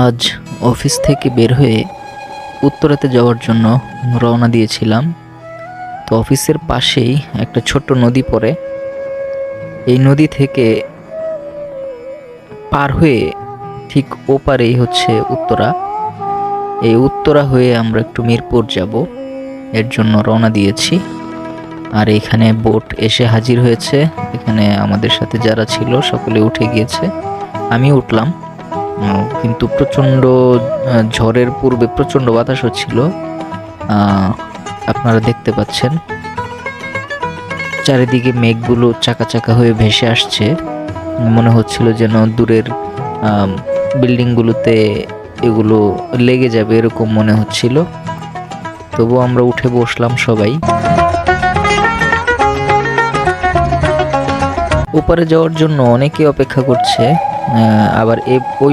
আজ অফিস থেকে বের হয়ে উত্তরাতে যাওয়ার জন্য রওনা দিয়েছিলাম। তো অফিসের পাশেই একটা ছোট্ট নদী পড়ে। এই নদী থেকে পার হয়ে ঠিক ওপারেই হচ্ছে উত্তরা। এই উত্তরা হয়ে আমরা একটু মিরপুর যাব, এর জন্য রওনা দিয়েছি। আর এখানে বোট এসে হাজির হয়েছে। এখানে আমাদের সাথে যারা ছিল সকলে উঠে গিয়েছে, আমি উঠলাম। কিন্তু প্রচণ্ড ঝড়ের পূর্বে প্রচণ্ড বাতাস হচ্ছিল। আপনারা দেখতে পাচ্ছেন চারিদিকে মেঘগুলো চাকা চাকা হয়ে ভেসে আসছে। মনে হচ্ছিল যেন দূরের বিল্ডিংগুলোতে এগুলো লেগে যাবে, এরকম মনে হচ্ছিল। তবু আমরা উঠে বসলাম সবাই। ওপারে যাওয়ার জন্য অনেকে অপেক্ষা করছে। আবার ওই